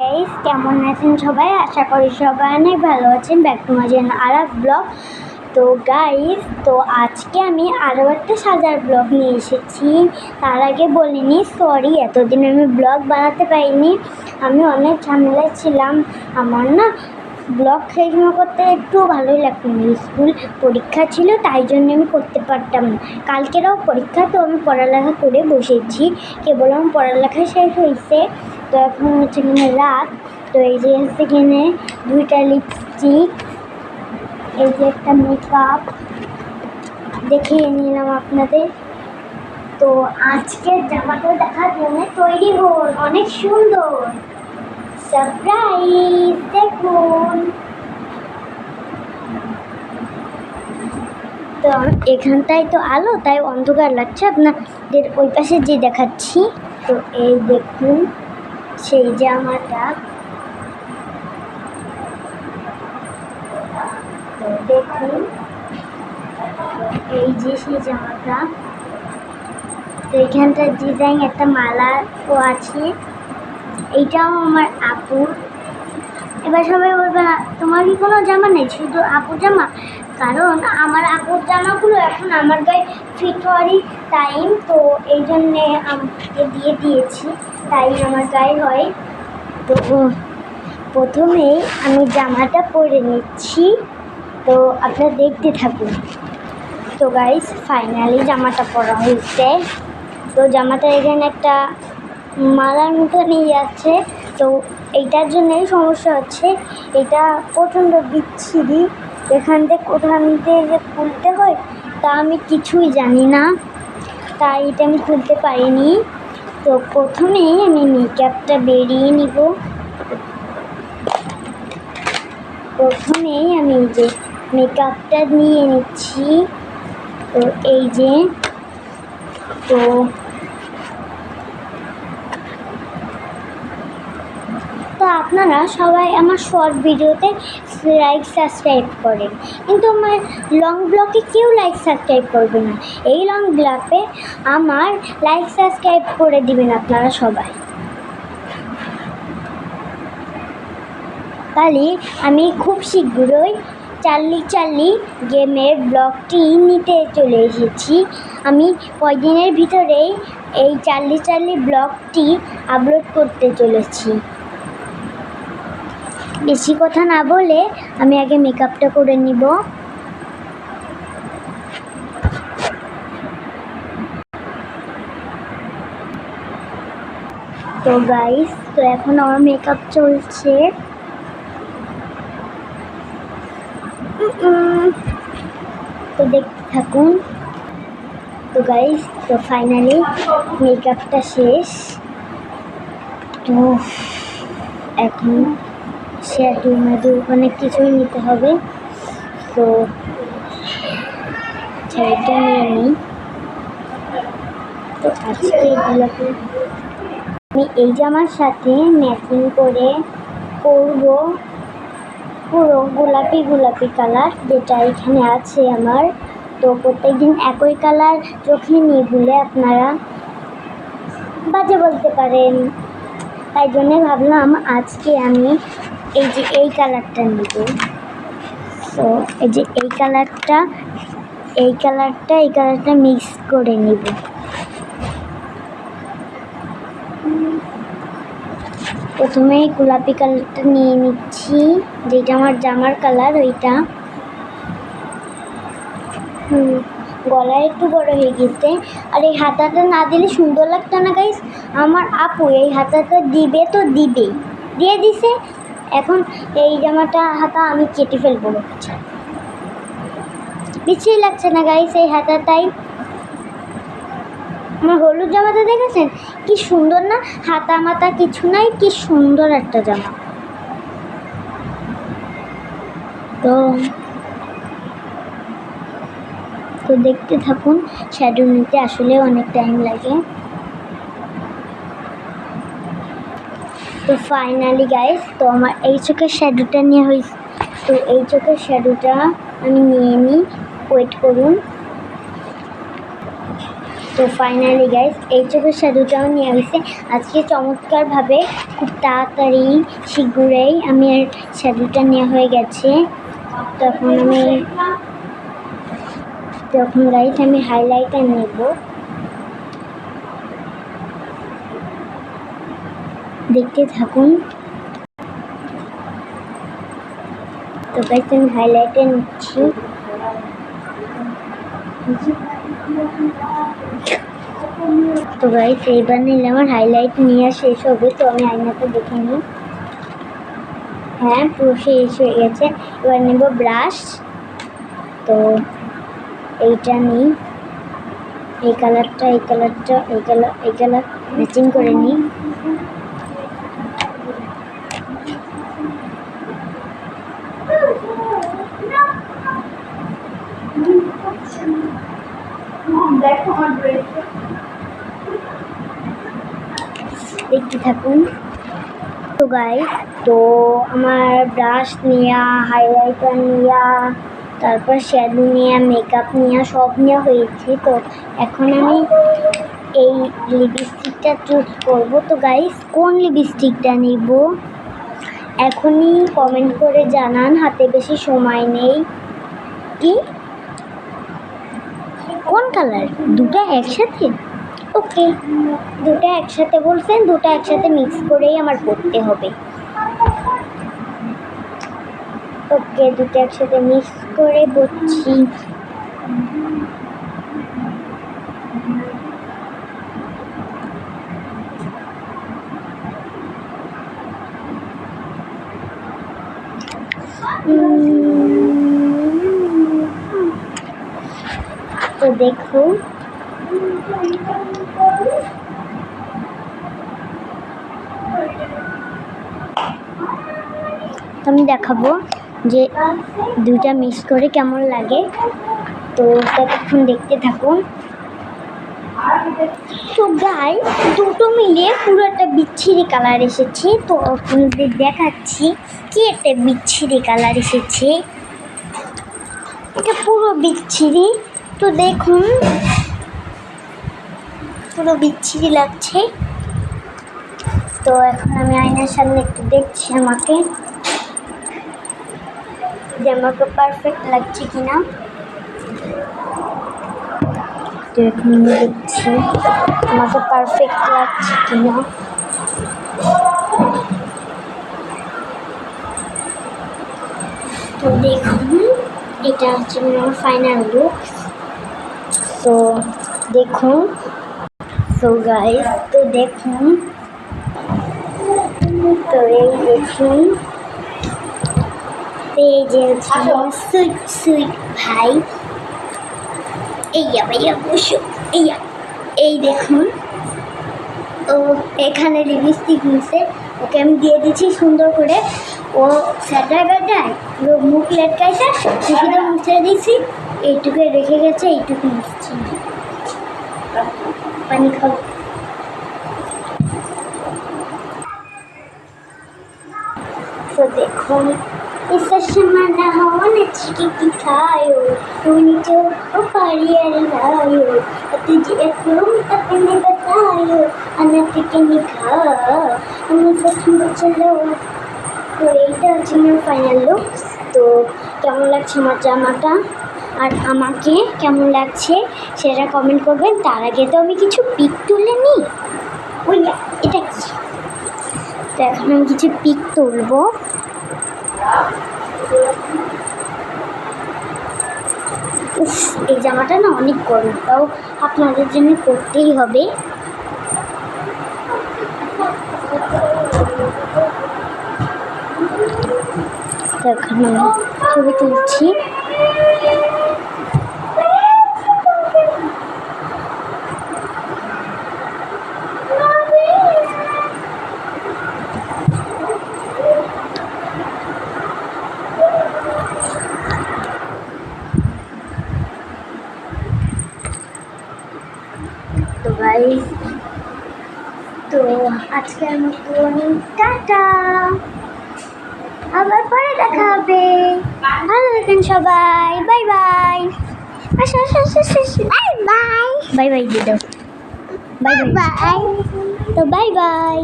Guys, কেমন আছেন সবাই? আশা করি সবাই অনেক ভালো আছেন। Back to my channel Araf blog. তো গাইস, আজকে আমি আরও একটা সাজার ব্লগ নিয়ে এসেছি। তার আগে বলিনি, সরি, এতদিন আমি ব্লগ বানাতে পারিনি। আমি অনেক ঝামেলায় ছিলাম। আমার না ব্লগ শেয়ার করতে একটু ভালোই লাগতো না। স্কুল পরীক্ষা ছিল, তাই জন্য আমি করতে পারতাম না। কালকেরও পরীক্ষা, তো আমি পড়ালেখা করে বসেছি। কেবল আমার পড়ালেখা শেষ হয়েছে। তো এখন হচ্ছে কিনে রাত। তো এই যে সেখানে 2টা লিপস্টিক, এই যে একটা মেকআপ দেখিয়ে নিলাম আপনাদের। তো আজকের জামাটা দেখার জন্য তৈরি হন, অনেক সুন্দর সারপ্রাইজ দেখুন। তো এখানটায় তো আলো, তাই অন্ধকার লাগছে। আপনাদের ওই পাশে যে দেখাচ্ছি, তো এই দেখুন সেই জামাটা। তো দেখুন এই যে সেই জামাটা। তো এইখানটার ডিজাইন একটা মালাও আছে। এইটাও আমার আপুর। এবার সবাই বলবে তোমার কি কোনো জামা নেই, শুধু আপুর জামা? কারণ আমার আপুর জামাগুলো এখন আমার গায়ে ফিট হওয়ারই টাইম, তো এই জন্যে আমাকে দিয়ে দিয়েছি, তাই আমার গায়ে হয়। তো প্রথমেই আমি জামাটা পরে নিচ্ছি, তো আপনারা দেখতে থাকুন। তো গাইস, ফাইনালি জামাটা পরা হয়েছে। তো জামাটা এখানে একটা মালার মতো নিয়ে যাচ্ছে। তো এইটার জন্যই সমস্যা হচ্ছে, এটা প্রচণ্ড বিচ্ছিরি। এখান থেকে খুলতে হয়, তা আমি কিছুই জানি না, তাই এটা আমি খুলতে পারিনি। তো প্রথমেই আমি মেকআপটা বেরিয়ে নিব। প্রথমেই আমি যে মেকআপটা নিয়ে নিচ্ছি। তো এই যে, তো আপনারা সবাই আমার শর্ট ভিডিওতে লাইক সাবস্ক্রাইব করেন, কিন্তু আমার লং ব্লগে কেউ লাইক সাবস্ক্রাইব করবে না। এই লং ব্লগে আমার লাইক সাবস্ক্রাইব করে দিবেন আপনারা সবাই। তাহলে আমি খুব শীঘ্রই চার্লি গেমের ব্লগটি নিতে চলে এসেছি। আমি কয়দিনের ভিতরেই এই চার্লি ব্লগটি আপলোড করতে চলেছি। বেশি কথা না বলে আমি আগে মেকআপটা করে নিব। তো গাইস, তো এখন আমার মেকআপ চলছে। তো দেখতে থাকুন। তো গাইস, তো ফাইনালি মেকআপটা শেষ। তো এখন শ্যাডো অনেক কিছুই নিতে হবে। তো শাড়িটা নিয়ে নিই। তো আজকে এগুলোকে আমি এই জামার সাথে ম্যাচিং করে পরবো পুরো গোলাপি কালার, যেটা এখানে আছে আমার। তো প্রত্যেকদিন একই কালার চোখে নিয়ে ভুলে আপনারা বাজে বলতে পারেন, তাই জন্যে ভাবলাম আজকে আমি এই কালারটা নিব। তো এই যে এই কালারটা মিক্স করে নিব। প্রথমে গোলাপি কালারটা নিয়ে নিচ্ছি, যেটা আমার জামার কালার ওইটা। গলায় একটু বড় হয়ে গেছে, আর এই হাতাটা না দিলে সুন্দর লাগতো না গাইস। আমার আপু এই হাতাটা দিবে তো দিবেই, দিয়ে দিছে। এখন এই জামাটা হাতা আমি কেটে ফেলবো, বিচ্ছিরি লাগছে না গাইস এই হাতাটাই। আমার হলুদ জামাটা দেখেছেন কি সুন্দর না, হাতা মাতা কিছু নাই, কি সুন্দর একটা জামা। তো দেখতে থাকুন। শ্যাডো নিতে আসলে অনেক টাইম লাগে। তো ফাইনালি গাইস, তো আমার এই চোখের শ্যাডোটা নিয়ে হয়েছে। তো এই চোখের শ্যাডোটা আমি নিয়ে নিই, ওয়েট করুন। তো ফাইনালি গাইস এই চোখের শ্যাডোটাও নিয়ে গেছে আজকে চমৎকারভাবে, খুব তাড়াতাড়ি শীঘ্রই আমি আর শ্যাডোটা নেওয়া হয়ে গেছে। তখন গাইস আমি হাইলাইটার নেব, দেখতে থাকুন। তো গাইস আমি হাইলাইটার নিচ্ছি। তো গাইস এইবার নিলে আমার হাইলাইট নেওয়া শেষ হবে। তো আমি আয়নাতে দেখে নিই, হ্যাঁ পুরো শেষ হয়ে গেছে। এবার নেব ব্রাশ। তো এইটা নিই, এই কালারটা এই কালার ম্যাচিং করে নিই। দেখতে থাকুন। তো গাইস তো আমার ব্রাশ নেওয়া, হাইলাইটার নেওয়া, তারপর শ্যাডো নেওয়া, মেকআপ নেওয়া সব নেওয়া হয়েছে। তো এখন আমি এই লিপস্টিকটা চুজ করব। তো গাইস কোন লিপস্টিকটা নেব এখনই কমেন্ট করে জানান, হাতে বেশি সময় নেই। কি কোন কালার? দুটো একসাথে? ওকে, দুটো একসাথে বলছেন, দুটো একসাথে মিক্স করেই আমার করতে হবে। ওকে, দুটো একসাথে মিক্স করে করছি। তো দেখো আমি দেখাবো যে দুইটা মিক্স করে কেমন লাগে। তো ততক্ষণ দেখতে থাকুন। তো গাইস দুটো মিলিয়ে পুরো একটা বিচ্ছিরি কালার এসেছে। তো আপনাদের দেখাচ্ছি কি একটা বিচ্ছিরি কালার এসেছে, এটা পুরো বিচ্ছিরি। তো দেখুন পুরো বিচ্ছিরি লাগছে। তো এখন আমি আয়নার সামনে একটু দেখছি আমাকে, যে আমাকে পারফেক্ট লাগছে কিনা। তো এখন আমি দেখছি আমাকে পারফেক্ট লাগছে কিনা। তো দেখুন এটা হচ্ছে আমার ফাইনাল লুক। তো দেখুন, তো গাইস তো দেখুন, তো এই দেখুন এই যে সুইট সুইট ভাই, ভাইয়া বসো, এই দেখুন ও এখানে লিপস্টিক নিচ্ছে, ওকে আমি দিয়ে দিচ্ছি সুন্দর করে। ও স্যাটার ব্যাটায় পুরো মুখ লেটকাইছে, কিছুটা মুছে দিয়েছি, এইটুকু রেখে গেছে, এইটুকু মুছছি। পানি খাও। তো দেখুন इसका समाना होने चिकी की खायो तूने जो पारियर लायो तुझे तुम अपने बतायो अनक के निखा हमें सच में चलो। তো এইটা হচ্ছে আমার ফাইনাল লুক। তো কেমন লাগছে আমার জামাটা আর আমাকে কেমন লাগছে সেটা কমেন্ট করবেন। তার আগে তো আমি কিছু পিক তুলে নিই। ওই এটা কি? তো এখন আমি কিছু পিক তুলবো। এই জামাটা না অনেক গরম, তাও আপনাদের জন্য করতেই হবে। এখন আমি ছবি তুলছি। তো গাইস তো আজকের মতন টাটা, আবার পরে দেখা হবে। ভালো থাকেন সবাই, bye bye. Bye bye, bye bye দিয়ে দাও। Bye bye. তো বাই বাই।